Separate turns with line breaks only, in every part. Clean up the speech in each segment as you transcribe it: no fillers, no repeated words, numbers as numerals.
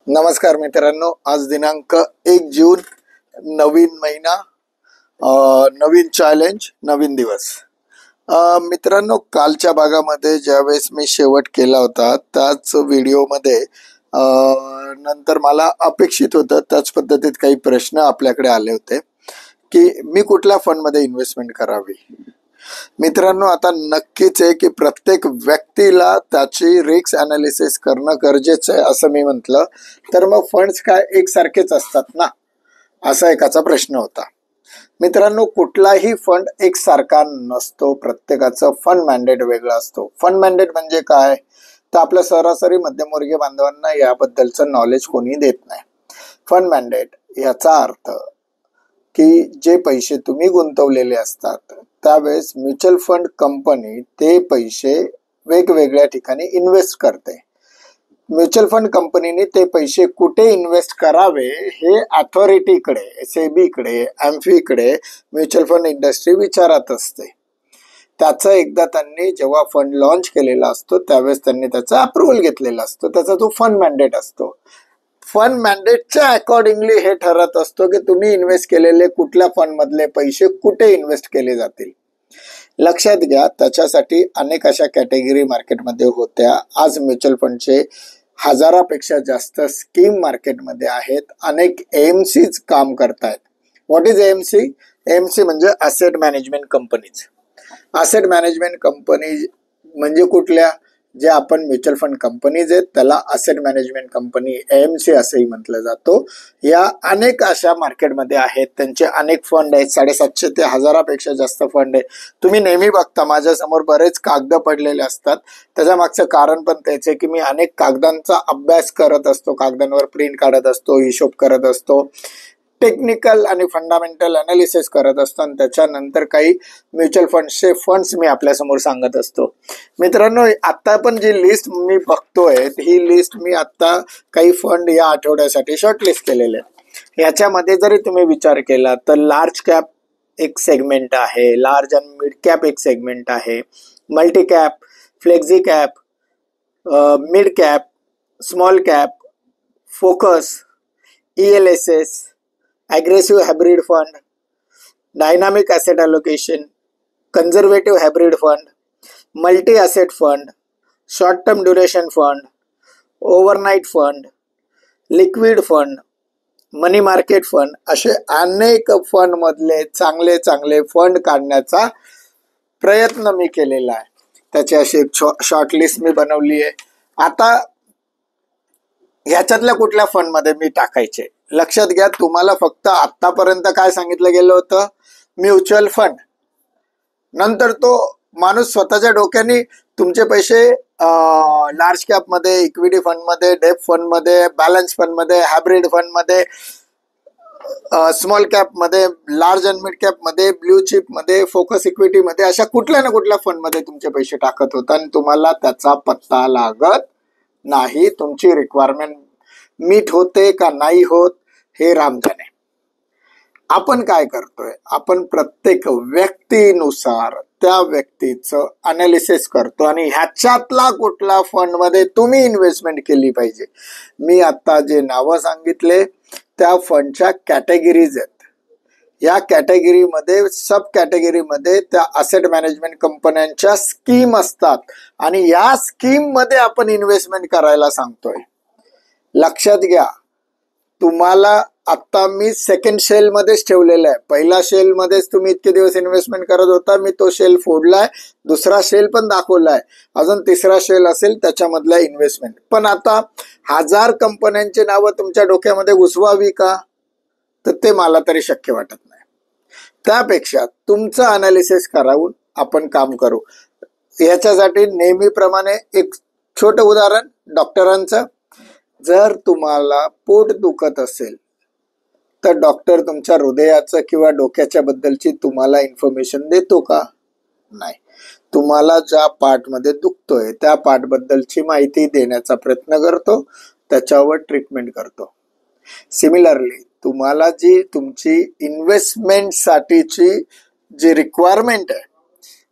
नमस्कार मित्रांनो, आज दिनांक 1 जून, नवीन महिना, नवीन चॅलेंज, नवीन दिवस. मित्रांनो, कालच्या भागामध्ये ज्यावेळेस मी शेवट केला होता त्याच व्हिडिओमध्ये नंतर मला अपेक्षित होतं त्याच पद्धतीत काही प्रश्न आपल्याकडे आले होते की मी कुठल्या फंडमध्ये इन्व्हेस्टमेंट करावी. मित्रांनो, आता नक्कीच आहे की प्रत्येक व्यक्तीला त्याची रिस्क अनालिसिस करणं गरजेचं आहे. असं मी म्हटलं तर मग फंड्स काय एकसारखेच असतात ना, असा एकाचा प्रश्न होता. मित्रांनो, कुठलाही फंड एकसारखा नसतो. प्रत्येकाचं फंड मॅन्डेट वेगळा असतो. फंड मॅन्डेट म्हणजे काय, तर आपल्या सरासरी मध्यमवर्गीय बांधवांना याबद्दलचं नॉलेज कोणी देत नाही. फंड मॅन्डेट याचा अर्थ की जे पैसे तुम्ही गुंतवलेले असतात त्यावेळेस म्युच्युअल फंड कंपनी ते पैसे वेगवेगळ्या ठिकाणी इन्व्हेस्ट करते. म्युच्युअल फंड कंपनीने ते पैसे कुठे इन्व्हेस्ट करावे हे अथॉरिटीकडे, सेबीकडे, एम्फीकडे म्युच्युअल फंड इंडस्ट्री विचारत असते. त्याचं एकदा त्यांनी जेव्हा फंड लॉन्च केलेला असतो त्यावेळेस त्यांनी त्याचा अप्रुव्हल घेतलेला असतो. त्याचा तो फंड मॅन्डेट असतो. फंड मॅन्डेटच्या अकॉर्डिंगली हे ठरत असतो की तुम्ही इन्व्हेस्ट केलेले कुठल्या फंड मधले पैसे कुठे इन्व्हेस्ट केले जातील. लक्षात घ्या, त्याच्यासाठी अनेक अशा कॅटेगरी मार्केटमध्ये होत्या. आज म्युच्युअल फंडचे हजारापेक्षा जास्त स्कीम मार्केटमध्ये आहेत. अनेक एएमसीज काम करतायत. What is AMC? एएमसी म्हणजे asset management companies. Asset management company म्हणजे कुठल्या, जे आपण म्युच्युअल फंड कंपनीज आहेत त्याला ॲसेट मॅनेजमेंट कंपनी, एएमसी असंही म्हटलं जातो. या अनेक अशा मार्केटमध्ये आहेत. त्यांचे अनेक फंड आहेत. 750 ते 1000पेक्षा जास्त फंड आहे. तुम्ही नेहमी बघता माझ्यासमोर बरेच कागद पडलेले असतात. त्याच्या मागचं कारण पण त्याच आहे की मी अनेक कागदांचा अभ्यास करत असतो, कागदांवर प्रिंट काढत असतो, हिशोब करत असतो, टेक्निकल आणि फंडामेंटल अनालिसिस करत असतो आणि त्याच्यानंतर काही म्युच्युअल फंड्सचे फंड्स मी आपल्यासमोर सांगत असतो. मित्रांनो, आता पण जी लिस्ट मी बघतोय ही लिस्ट मी आता काही फंड या आठवड्यासाठी शॉर्टलिस्ट केलेले आहे. याच्यामध्ये जरी तुम्ही विचार केला तर लार्ज कॅप एक सेगमेंट आहे, लार्ज आणि मिड कॅप एक सेगमेंट आहे, multi cap, flexi cap, mid cap, small cap, focus, ELSS, aggressive hybrid fund, dynamic asset allocation, conservative hybrid fund, multi asset fund, short term duration fund, overnight fund, liquid fund, मनी market fund, असे अनेक fund मधले चांगले चांगले fund काढण्याचा प्रयत्न मी केलेला आहे. त्याची अशी एक शॉर्ट लिस्ट मी बनवली आहे. आता ह्याच्यातल्या कुठल्या फंड मध्ये मी टाकायचे, लक्षात घ्या. तुम्हाला फक्त आतापर्यंत काय सांगितलं गेलं होतं, म्युच्युअल फंड. नंतर तो माणूस स्वतःच्या डोक्याने तुमचे पैसे लार्ज कॅप मध्ये, इक्विटी फंड मध्ये, डेप फंड मध्ये, बॅलन्स फंड मध्ये, हायब्रिड फंड मध्ये, स्मॉल कॅप मध्ये, लार्ज अँड मिड कॅप मध्ये, ब्ल्यू चिप मध्ये, फोकस इक्विटी मध्ये, अशा कुठल्या ना कुठल्या फंड मध्ये तुमचे पैसे टाकत होता आणि तुम्हाला त्याचा पत्ता लागत नाही. तुमची रिक्वायरमेंट मीट होते का नाही होत हे राम जाणे. आपण काय करतोय, आपण प्रत्येक व्यक्तीनुसार त्या व्यक्तीचं अनालिसिस करतो आणि ह्याच्यातला कुठला फंड मध्ये तुम्ही इन्व्हेस्टमेंट केली पाहिजे. मी आता जे नावं सांगितले त्या फंडच्या कॅटेगरीज आहेत. या कॅटेगरीमध्ये, सब कॅटेगरीमध्ये त्या असेट मॅनेजमेंट कंपन्यांच्या स्कीम असतात आणि या स्कीम मध्ये आपण इन्व्हेस्टमेंट करायला सांगतोय. लक्षात घ्या, तुम्हाला आता मी सेकंड शेल मध्येच ठेवलेला आहे. पहिला शेल मध्येच तुम्ही इतके दिवस इन्व्हेस्टमेंट करत होता, मी तो शेल फोडलाय. दुसरा शेल पण दाखवलाय, अजून तिसरा शेल असेल त्याच्यामधला इन्व्हेस्टमेंट. पण आता 1000 कंपन्यांची नावं तुमच्या डोक्यामध्ये घुसवावी का, तर ते मला तरी शक्य वाटत नाही. त्यापेक्षा तुमचं अनालिसिस करावून आपण काम करू. याच्यासाठी नेहमीप्रमाणे एक छोटं उदाहरण डॉक्टरांचं. जर तुम्हाला पोट दुखत असेल तर डॉक्टर तुमच्या हृदयाचं किंवा डोक्याच्या बद्दलची तुम्हाला इन्फॉर्मेशन देतो का? नाही. तुम्हाला ज्या पार्ट मध्ये दुखतोय त्या पार्ट बद्दलची माहिती देण्याचा प्रयत्न करतो, त्याच्यावर ट्रीटमेंट करतो. सिमिलरली तुम्हाला जी तुमची इन्व्हेस्टमेंट साठीची जी रिक्वायरमेंट आहे,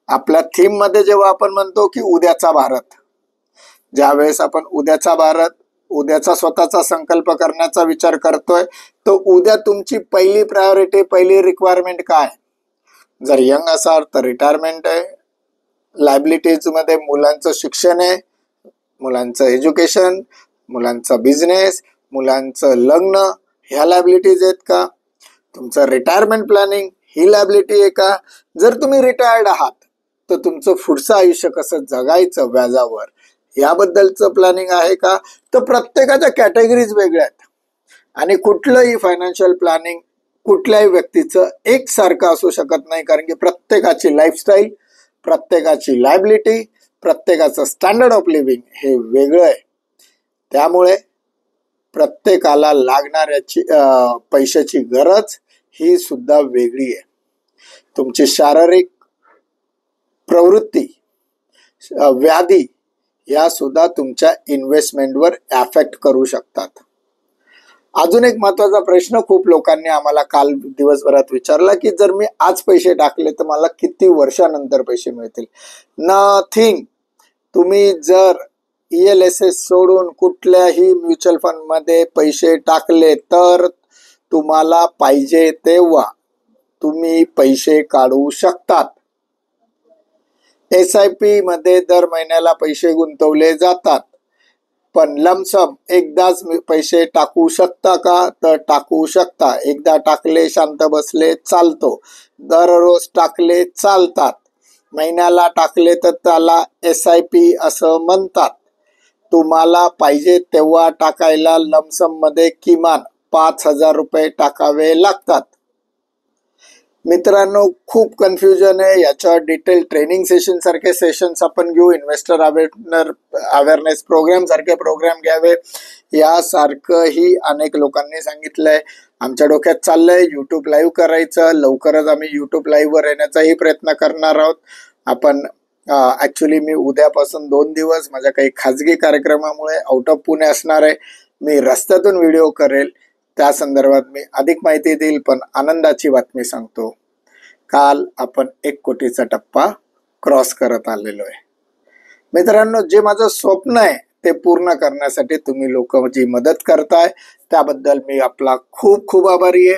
आपल्या थीम मध्ये जेव्हा आपण म्हणतो की उद्याचा भारत, ज्यावेळेस आपण उद्याचा भारत उद्याचा स्वतःचा संकल्प करण्याचा विचार करतोय, तर उद्या तुमची पहिली प्रायोरिटी, पहिली रिक्वायरमेंट काय? जर यंग असाल तर रिटायरमेंट आहे, लायबिलिटीज मध्ये मुलांचं शिक्षण आहे, मुलांचं एज्युकेशन, मुलांचा बिझनेस, मुलांचं लग्न, ह्या लायबिलिटीज आहेत का? तुमचं रिटायरमेंट प्लॅनिंग ही लायबिलिटी आहे का? जर तुम्ही रिटायर्ड आहात तर तुमचं पुढचं आयुष्य कसं जगायचं व्याजावर, याबद्दलचं प्लॅनिंग आहे का? तर प्रत्येकाच्या कॅटेगरीज वेगळ्या आहेत आणि कुठलंही फायनान्शियल प्लॅनिंग कुठल्याही व्यक्तीचं एकसारखं असू शकत नाही, कारण की प्रत्येकाची लाईफस्टाईल, प्रत्येकाची लायबिलिटी, प्रत्येकाचं स्टँडर्ड ऑफ लिव्हिंग हे वेगळं आहे. त्यामुळे प्रत्येकाला लागणाऱ्याची पैशाची गरज ही सुद्धा वेगळी आहे. तुमची शारीरिक प्रवृत्ती, व्याधी या सुद्धा तुमच्या इन्व्हेस्टमेंटवर अफेक्ट करू शकतात. अजून एक महत्वाचा प्रश्न खूप लोकांनी आम्हाला काल दिवसभरात विचारला की जर मी आज पैसे टाकले तर मला किती वर्षानंतर पैसे मिळतील? नथिंग. तुम्ही जर ELSS सोडून कुठल्याही म्युच्युअल फंड मध्ये पैसे टाकले तर तुम्हाला पाहिजे तेव्हा तुम्ही पैसे काढू शकतात. SIP मध्ये दर महिन्याला पैसे गुंतवले जातात, पण लमसम एकदाच पैसे टाकू शकता का? तर टाकू शकता. एकदा टाकले शांत बसले चालतो, दररोज टाकले चालतात, महिन्याला टाकले तर त्याला SIP असं म्हणतात. तुम्हाला पाहिजे तेव्हा टाकायला लमसम मध्ये किमान 5,000 रुपये टाकावे लागतात. मित्रांनो, खूप कन्फ्युजन आहे. याच्यावर डिटेल ट्रेनिंग सेशन सारखे सेशन्स आपण घेऊ, इन्व्हेस्टर अवेअरनेस प्रोग्राम सारखे प्रोग्राम घ्यावे, यासारखंही अनेक लोकांनी सांगितलंय. आमच्या डोक्यात चाललंय युट्यूब लाईव्ह करायचं. लवकरच आम्ही युट्यूब लाईव्हवर येण्याचाही प्रयत्न करणार आहोत. आपण ऍक्च्युली मी उद्यापासून 2 दिवस माझ्या काही खाजगी कार्यक्रमामुळे आउट ऑफ पुणे असणार आहे. मी रस्त्यातून व्हिडिओ करेल, त्या संदर्भात मी अधिक माहिती देईल. पण आनंदाची बातमी सांगतो, काल आपण 1 कोटीचा टप्पा क्रॉस करत आलेलो आहे. मित्रांनो, जे माझं स्वप्न आहे ते पूर्ण करण्यासाठी तुम्ही लोक जी मदत करताय त्याबद्दल मी आपला खूप खूप आभारी आहे.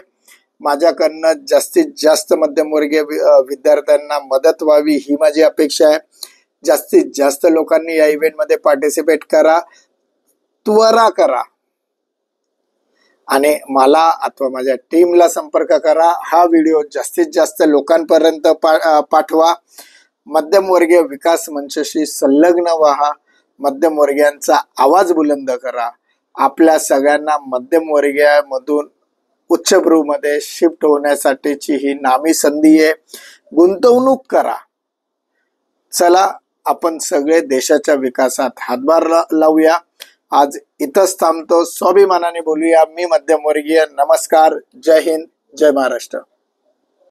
माझ्याकडनं जास्तीत जास्त मध्यमवर्गीय विद्यार्थ्यांना मदत व्हावी ही माझी अपेक्षा आहे. जास्तीत जास्त लोकांनी या इव्हेंटमध्ये पार्टिसिपेट करा, त्वरा करा आणि मला अथवा माझ्या टीमला संपर्क करा. हा व्हिडिओ जास्तीत जास्त लोकांपर्यंत पाठवा. मध्यमवर्गीय विकास मंचशी संलग्न व्हा. मध्यमवर्गीयांचा आवाज बुलंद करा. आपल्या सगळ्यांना मध्यमवर्गीयामधून उच्चभ्रूमध्ये शिफ्ट होण्यासाठीची ही नामी संधी आहे. गुंतवणूक करा. चला, आपण सगळे देशाच्या विकासात हातभार लावूया. आज इथंच थांबतो. स्वाभिमानाने बोलूया. मी मध्यमवर्गीय. नमस्कार. जय हिंद. जय महाराष्ट्र.